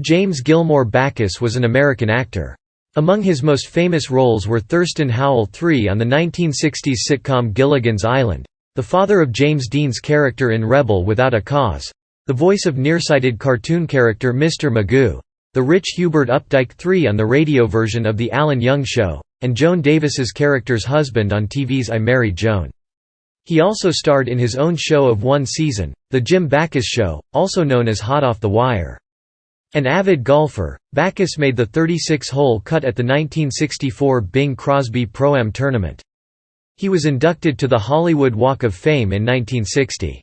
James Gilmore Backus was an American actor. Among his most famous roles were Thurston Howell III on the 1960s sitcom Gilligan's Island, the father of James Dean's character in Rebel Without a Cause, the voice of nearsighted cartoon character Mr. Magoo, the rich Hubert Updike III on the radio version of The Alan Young Show, and Joan Davis's character's husband on TV's I Married Joan. He also starred in his own show of one season, The Jim Backus Show, also known as Hot Off the Wire. An avid golfer, Backus made the 36-hole cut at the 1964 Bing Crosby Pro-Am tournament. He was inducted to the Hollywood Walk of Fame in 1960.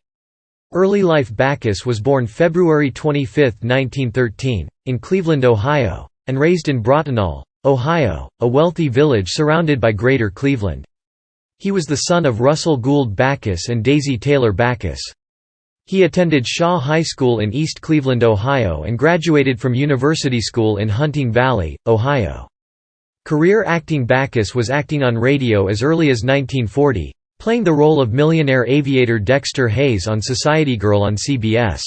Early life: Backus was born February 25, 1913, in Cleveland, Ohio, and raised in Bratenahl, Ohio, a wealthy village surrounded by Greater Cleveland. He was the son of Russell Gould Backus and Daisy Taylor Backus. He attended Shaw High School in East Cleveland, Ohio and graduated from University School in Hunting Valley, Ohio. Career acting: Backus was acting on radio as early as 1940, playing the role of millionaire aviator Dexter Hayes on Society Girl on CBS.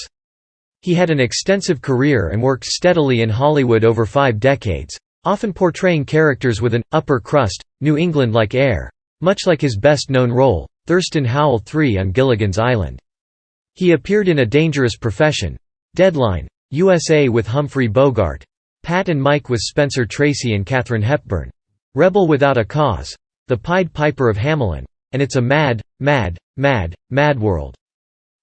He had an extensive career and worked steadily in Hollywood over 5 decades, often portraying characters with an upper-crust, New England-like air, much like his best-known role, Thurston Howell III on Gilligan's Island. He appeared in A Dangerous Profession, Deadline, USA with Humphrey Bogart, Pat and Mike with Spencer Tracy and Katharine Hepburn, Rebel Without a Cause, The Pied Piper of Hamelin, and It's a Mad, Mad, Mad, Mad World.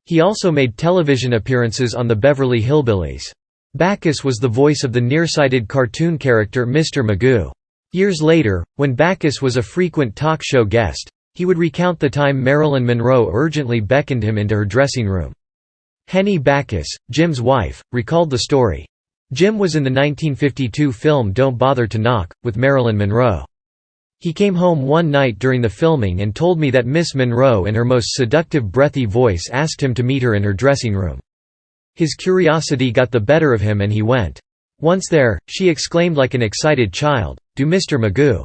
He also made television appearances on the Beverly Hillbillies. Backus was the voice of the nearsighted cartoon character Mr. Magoo. Years later, when Backus was a frequent talk show guest, he would recount the time Marilyn Monroe urgently beckoned him into her dressing room. Henny Backus, Jim's wife, recalled the story. Jim was in the 1952 film Don't Bother to Knock, with Marilyn Monroe. He came home one night during the filming and told me that Miss Monroe in her most seductive breathy voice asked him to meet her in her dressing room. His curiosity got the better of him and he went. Once there, she exclaimed like an excited child, "Do Mr. Magoo."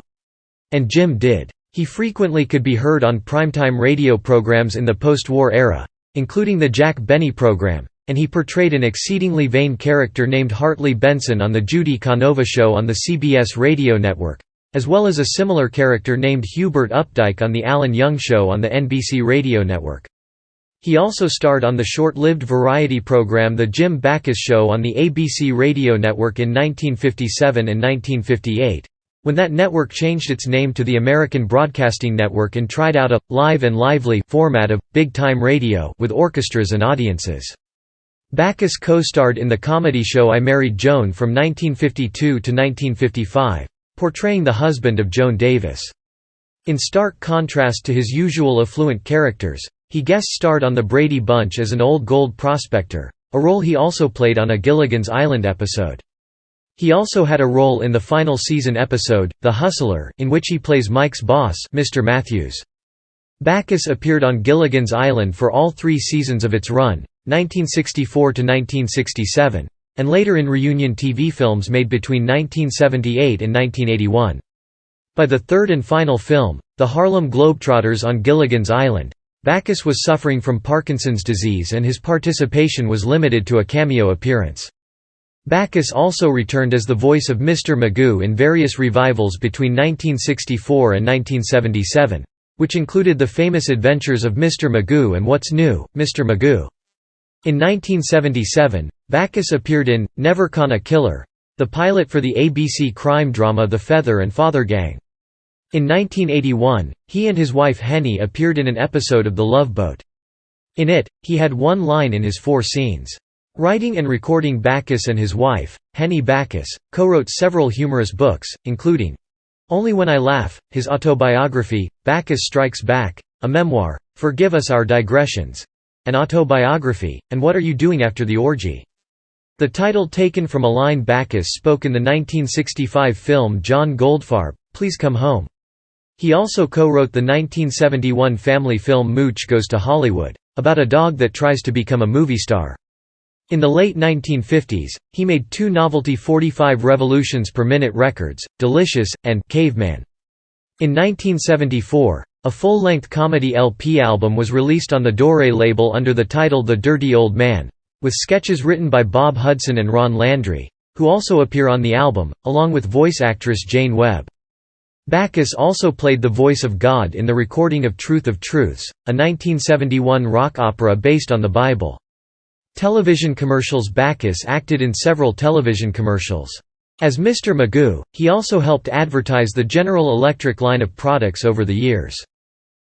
And Jim did. He frequently could be heard on primetime radio programs in the post-war era, including the Jack Benny program, and he portrayed an exceedingly vain character named Hartley Benson on the Judy Canova Show on the CBS radio network, as well as a similar character named Hubert Updike on the Alan Young Show on the NBC radio network. He also starred on the short-lived variety program The Jim Backus Show on the ABC radio network in 1957 and 1958. When that network changed its name to the American Broadcasting Network and tried out a live and lively format of big-time radio with orchestras and audiences. Backus co-starred in the comedy show I Married Joan from 1952 to 1955, portraying the husband of Joan Davis. In stark contrast to his usual affluent characters, he guest-starred on The Brady Bunch as an old gold prospector, a role he also played on a Gilligan's Island episode. He also had a role in the final season episode, The Hustler, in which he plays Mike's boss, Mr. Matthews. Backus appeared on Gilligan's Island for all 3 seasons of its run, 1964 to 1967, and later in reunion TV films made between 1978 and 1981. By the third and final film, The Harlem Globetrotters on Gilligan's Island, Backus was suffering from Parkinson's disease and his participation was limited to a cameo appearance. Backus also returned as the voice of Mr. Magoo in various revivals between 1964 and 1977, which included The Famous Adventures of Mr. Magoo and What's New, Mr. Magoo. In 1977, Backus appeared in Never Con a Killer, the pilot for the ABC crime drama The Feather and Father Gang. In 1981, he and his wife Henny appeared in an episode of The Love Boat. In it, he had one line in his 4 scenes. Writing and recording, Backus and his wife, Henny Backus, co-wrote several humorous books, including Only When I Laugh, his autobiography, Backus Strikes Back, a memoir, Forgive Us Our Digressions, an autobiography, and What Are You Doing After the Orgy? The title taken from a line Backus spoke in the 1965 film John Goldfarb, Please Come Home. He also co-wrote the 1971 family film Mooch Goes to Hollywood, about a dog that tries to become a movie star. In the late 1950s, he made 2 novelty 45 revolutions per minute records, Delicious, and Caveman. In 1974, a full-length comedy LP album was released on the Dore label under the title The Dirty Old Man, with sketches written by Bob Hudson and Ron Landry. who also appear on the album, along with voice actress Jane Webb. Backus also played the voice of God in the recording of Truth of Truths, a 1971 rock opera based on the Bible. Television commercials. Backus acted in several television commercials. As Mr. Magoo, he also helped advertise the General Electric line of products over the years.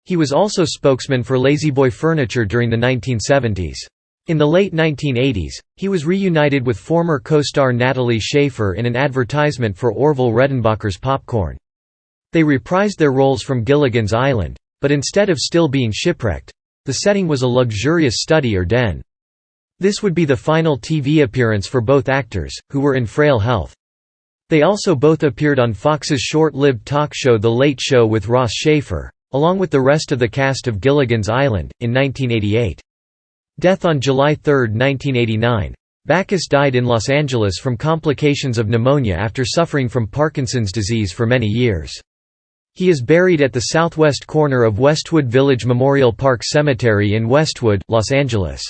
He was also spokesman for La-Z-Boy Furniture during the 1970s. In the late 1980s, he was reunited with former co-star Natalie Schafer in an advertisement for Orville Redenbacher's popcorn. They reprised their roles from Gilligan's Island, but instead of still being shipwrecked, the setting was a luxurious study or den. This would be the final TV appearance for both actors, who were in frail health. They also both appeared on Fox's short-lived talk show The Late Show with Ross Schafer, along with the rest of the cast of Gilligan's Island, in 1988. Death on July 3, 1989. Backus died in Los Angeles from complications of pneumonia after suffering from Parkinson's disease for many years. He is buried at the southwest corner of Westwood Village Memorial Park Cemetery in Westwood, Los Angeles.